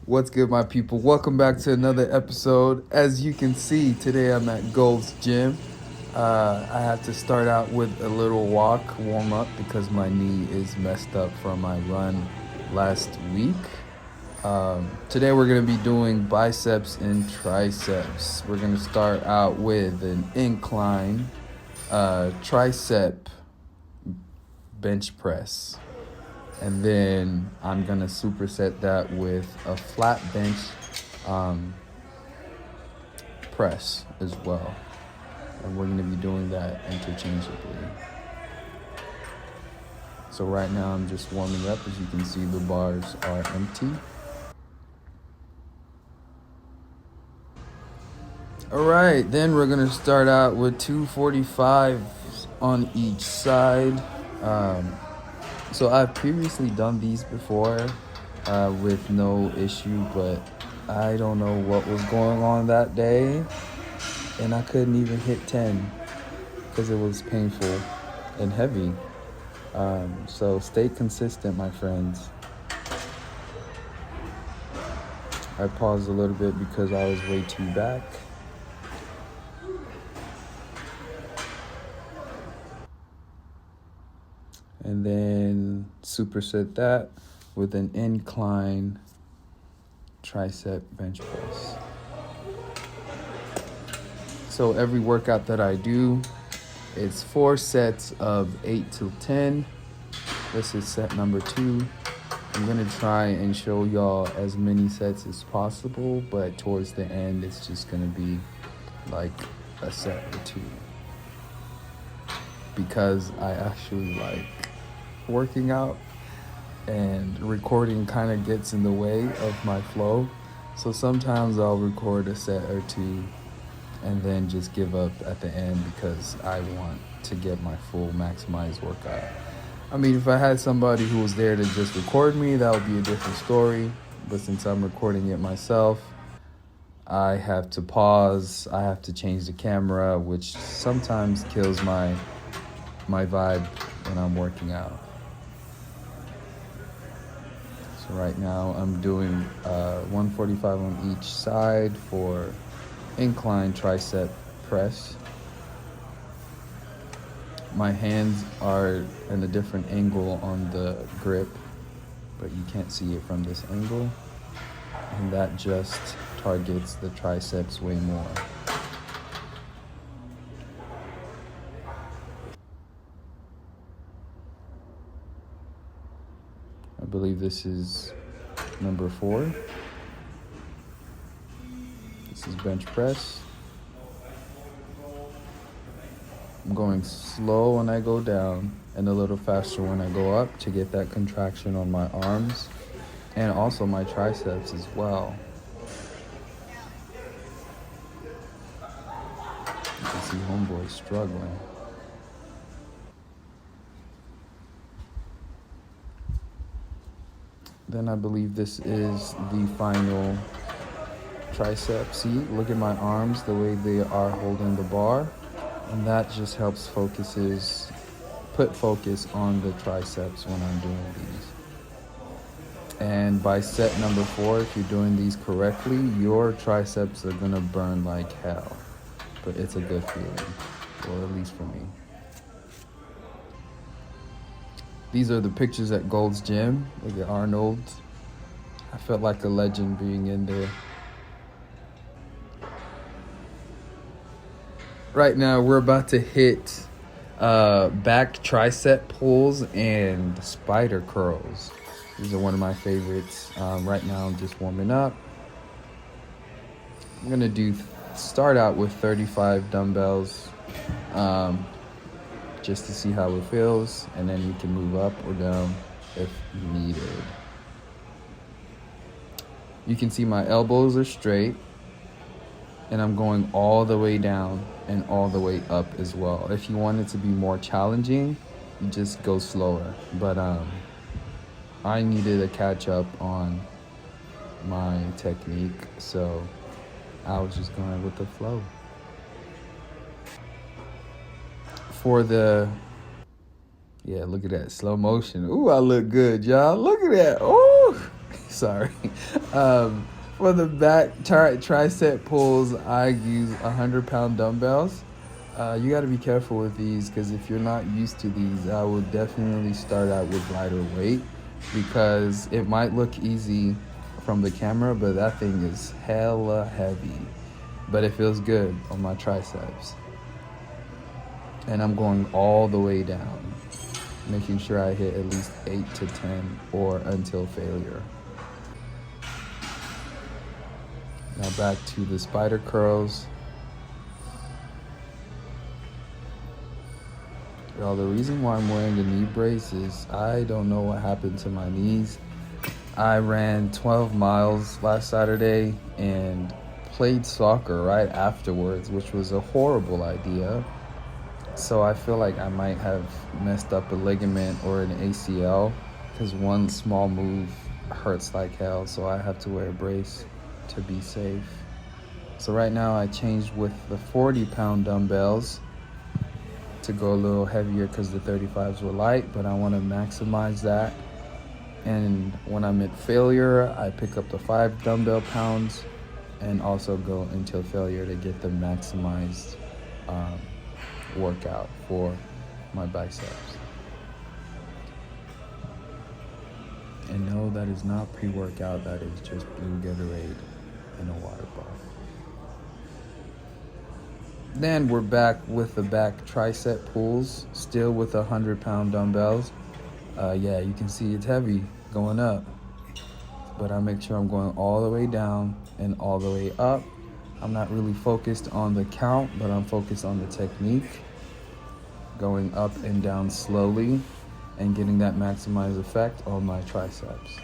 What's good, my people? Welcome back to another episode. As you can see, today I'm at Gold's Gym. I have to start out with a little walk warm up because my knee is messed up from my run last week. Today we're going to be doing biceps and triceps. We're going to start out with an incline tricep bench press. And then I'm going to superset that with a flat bench press as well. And we're going to be doing that interchangeably. So right now I'm just warming up. As you can see, the bars are empty. All right, then we're going to start out with 245s on each side. So I've previously done these before with no issue, but I don't know what was going on that day, and I couldn't even hit 10 because it was painful and heavy. So stay consistent, my friends. I paused a little bit because I was way too back. And then superset that with an incline tricep bench press. So every workout that I do, it's 4 sets of 8 to 10. This is set number 2. I'm gonna try and show y'all as many sets as possible, but towards the end, it's just gonna be like a set or 2. Because I actually like working out, and recording kind of gets in the way of my flow. So sometimes I'll record a set or 2 and then just give up at the end because I want to get my full maximized workout. I mean, if I had somebody who was there to just record me, that would be a different story. But since I'm recording it myself, I have to pause, I have to change the camera, which sometimes kills my vibe when I'm working out. So right now I'm doing 145 on each side for incline tricep press. My hands are in a different angle on the grip, but you can't see it from this angle. And that just targets the triceps way more. I believe this is number 4. This is bench press. I'm going slow when I go down and a little faster when I go up to get that contraction on my arms and also my triceps as well. You can see homeboy struggling. Then I believe this is the final tricep. See, look at my arms, the way they are holding the bar. And that just helps put focus on the triceps when I'm doing these. And by set number 4, if you're doing these correctly, your triceps are gonna burn like hell. But it's a good feeling, or at least for me. These are the pictures at Gold's Gym. Look at Arnold. I felt like a legend being in there. Right now, we're about to hit back tricep pulls and spider curls. These are one of my favorites. Right now, I'm just warming up. I'm gonna start out with 35 dumbbells, just to see how it feels, and then you can move up or down if needed. You can see my elbows are straight, and I'm going all the way down and all the way up as well. If you want it to be more challenging, you just go slower. But I needed to catch up on my technique, so I was just going with the flow. Yeah, look at that slow motion. Ooh, I look good, y'all. Look at that. Ooh, Sorry. For the back tricep pulls, I use 100-pound dumbbells. You got to be careful with these because if you're not used to these, I would definitely start out with lighter weight because it might look easy from the camera, but that thing is hella heavy. But it feels good on my triceps. And I'm going all the way down, making sure I hit at least 8 to 10 or until failure. Now back to the spider curls. Y'all, the reason why I'm wearing a knee brace is I don't know what happened to my knees. I ran 12 miles last Saturday and played soccer right afterwards, which was a horrible idea. So I feel like I might have messed up a ligament or an ACL because one small move hurts like hell, so I have to wear a brace to be safe. So right now I changed with the 40-pound dumbbells to go a little heavier because the 35s were light, but I want to maximize that. And when I'm at failure, I pick up the 5 dumbbell pounds and also go until failure to get the maximized workout for my biceps. And no, that is not pre-workout, that is just blue Gatorade in a water bottle. Then we're back with the back tricep pulls, still with 100-pound dumbbells. Yeah, you can see it's heavy going up, but I make sure I'm going all the way down and all the way up. I'm not really focused on the count, but I'm focused on the technique, going up and down slowly and getting that maximized effect on my triceps.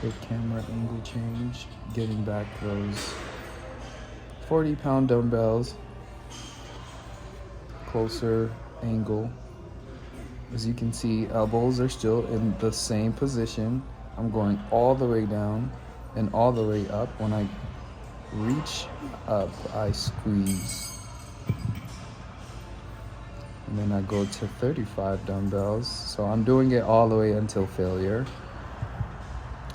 Quick camera angle change, getting back those 40-pound dumbbells, closer angle. As you can see, elbows are still in the same position. I'm going all the way down and all the way up. When I reach up, I squeeze. And then I go to 35 dumbbells. So I'm doing it all the way until failure.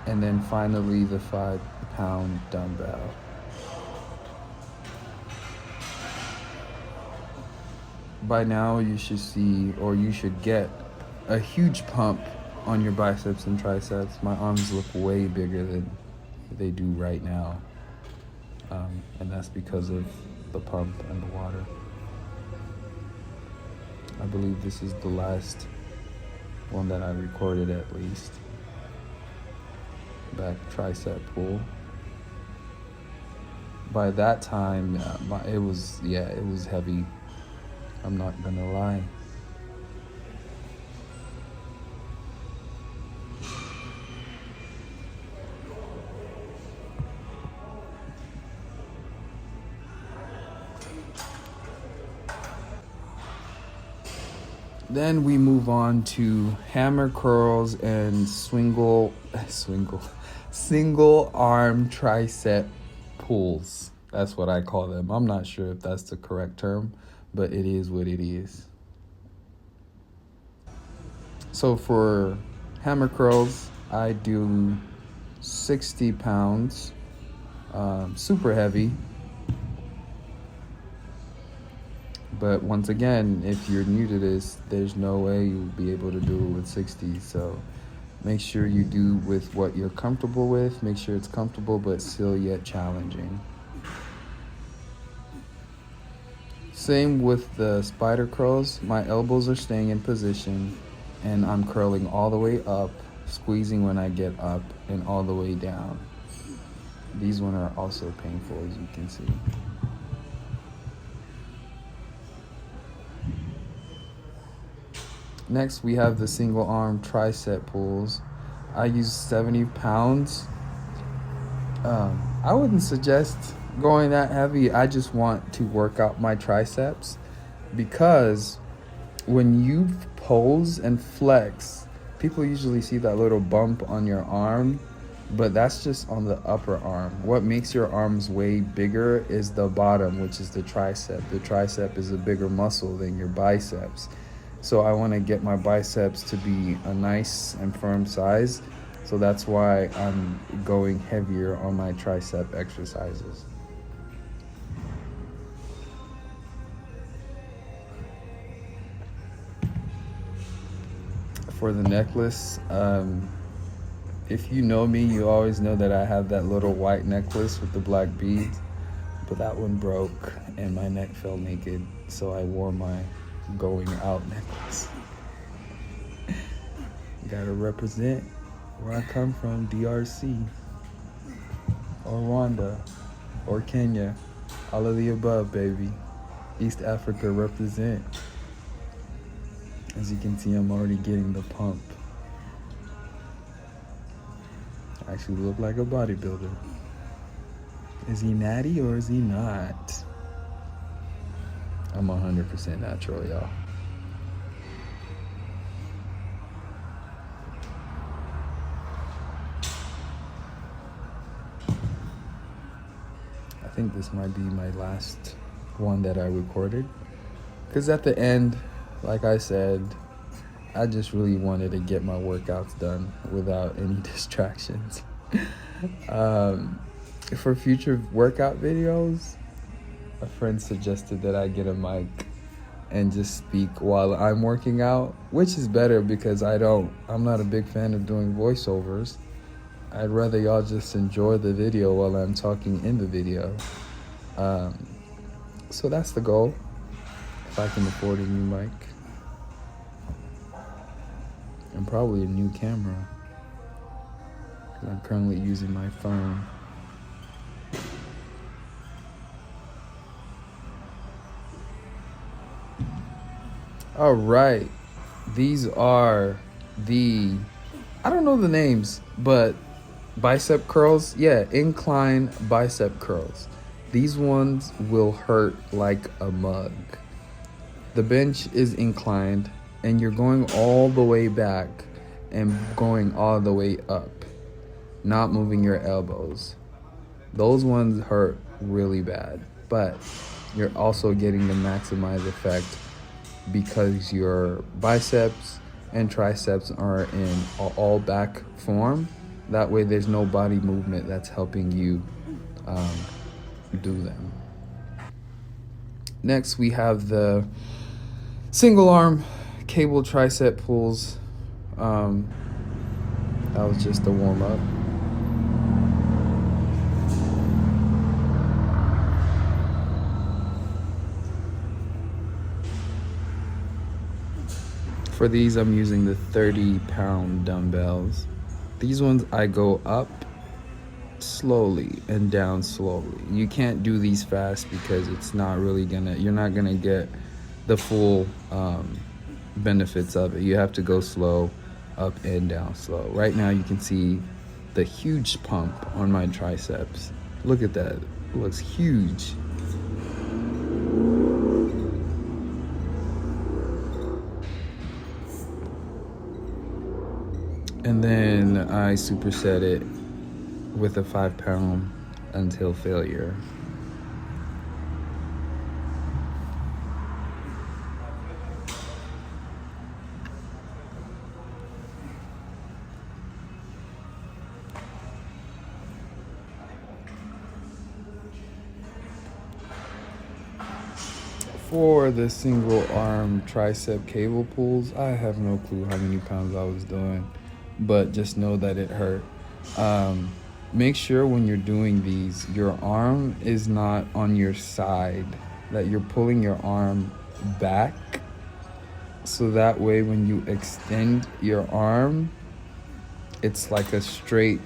And then finally the 5-pound dumbbell. By now you should see, or you should get, a huge pump on your biceps and triceps. My arms look way bigger than they do right now. And that's because of the pump and the water. I believe this is the last one that I recorded at least. Back tricep pull. By that time, it was heavy. I'm not gonna lie. Then we move on to hammer curls and single arm tricep pulls. That's what I call them. I'm not sure if that's the correct term, but it is what it is. So for hammer curls, I do 60 pounds, super heavy. But once again, if you're new to this, there's no way you'll be able to do it with 60. So make sure you do with what you're comfortable with. Make sure it's comfortable, but still yet challenging. Same with the spider curls. My elbows are staying in position and I'm curling all the way up, squeezing when I get up and all the way down. These ones are also painful, as you can see. Next, we have the single arm tricep pulls. I use 70 pounds. I wouldn't suggest going that heavy. I just want to work out my triceps because when you pose and flex, people usually see that little bump on your arm but that's just on the upper arm. What makes your arms way bigger is the bottom, which is the tricep. The tricep is a bigger muscle than your biceps. So I want to get my biceps to be a nice and firm size. So that's why I'm going heavier on my tricep exercises. For the necklace, if you know me, you always know that I have that little white necklace with the black beads, but that one broke and my neck fell naked, so I wore my going out necklace. Gotta represent where I come from, DRC, or Rwanda, or Kenya, all of the above, baby. East Africa represent. As you can see, I'm already getting the pump. I actually look like a bodybuilder. Is he natty or is he not? I'm 100% natural, y'all. I think this might be my last one that I recorded. Because at the end, like I said, I just really wanted to get my workouts done without any distractions. For future workout videos, a friend suggested that I get a mic and just speak while I'm working out, which is better because I'm not a big fan of doing voiceovers. I'd rather y'all just enjoy the video while I'm talking in the video. So that's the goal, if I can afford a new mic. And probably a new camera, because I'm currently using my phone. All right, these are I don't know the names, but bicep curls. Yeah, incline bicep curls. These ones will hurt like a mug. The bench is inclined, and you're going all the way back and going all the way up, not moving your elbows. Those ones hurt really bad, but you're also getting the maximized effect because your biceps and triceps are in all back form. That way there's no body movement that's helping you do them. Next, we have the single arm cable tricep pulls. That was just a warm up. For these, I'm using the 30-pound dumbbells. These ones I go up slowly and down slowly. You can't do these fast because you're not gonna get the full benefits of it. You have to go slow, up and down slow. Right now you can see the huge pump on my triceps. Look at that, it looks huge. And then I superset it with a 5-pound until failure. For the single arm tricep cable pulls, I have no clue how many pounds I was doing, but just know that it hurt. Make sure when you're doing these, your arm is not on your side, that you're pulling your arm back, so that way when you extend your arm, it's like a straight.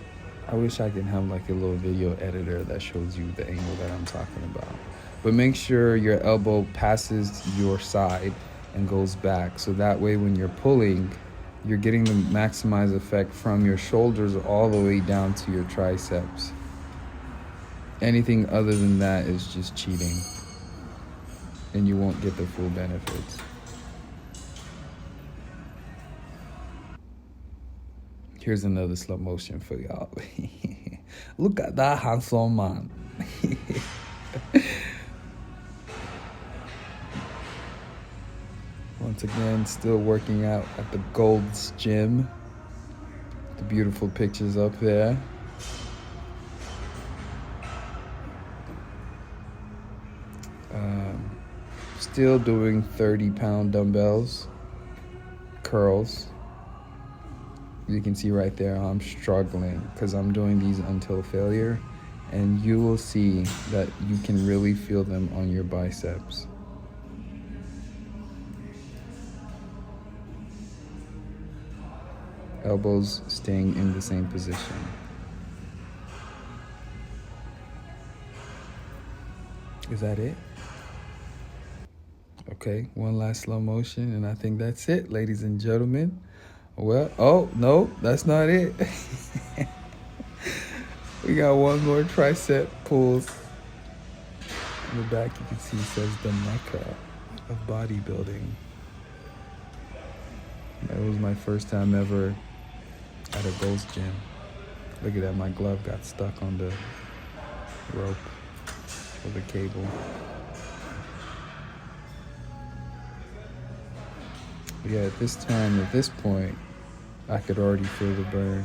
I wish I could have like a little video editor that shows you the angle that I'm talking about. But make sure your elbow passes your side and goes back, so that way when you're pulling, you're getting the maximized effect from your shoulders all the way down to your triceps. Anything other than that is just cheating, and you won't get the full benefits. Here's another slow motion for y'all. Look at that handsome man. Once again, still working out at the Gold's Gym. The beautiful pictures up there. Still doing 30-pound dumbbells, curls. You can see right there I'm struggling because I'm doing these until failure, and you will see that you can really feel them on your biceps. Elbows staying in the same position. Is that it? Okay, one last slow motion, and I think that's it, ladies and gentlemen. Well, oh, no, that's not it. We got one more tricep pulls. In the back, you can see it says the Mecca of bodybuilding. That was my first time ever at a Gold's Gym. Look at that, my glove got stuck on the rope or the cable. Yeah, at this point, I could already feel the burn.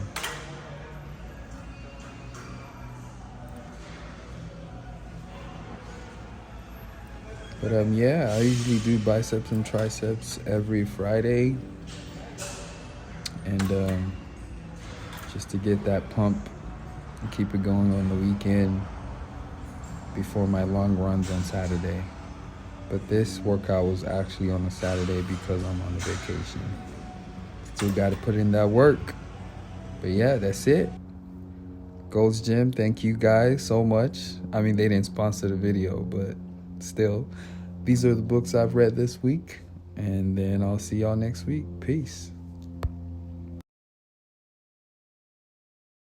But yeah, I usually do biceps and triceps every Friday. And just to get that pump and keep it going on the weekend before my long runs on Saturday. But this workout was actually on a Saturday because I'm on a vacation. Still got to put in that work. But yeah, that's it. Gold's Gym, thank you guys so much. I mean, they didn't sponsor the video, but still. These are the books I've read this week. And then I'll see y'all next week. Peace.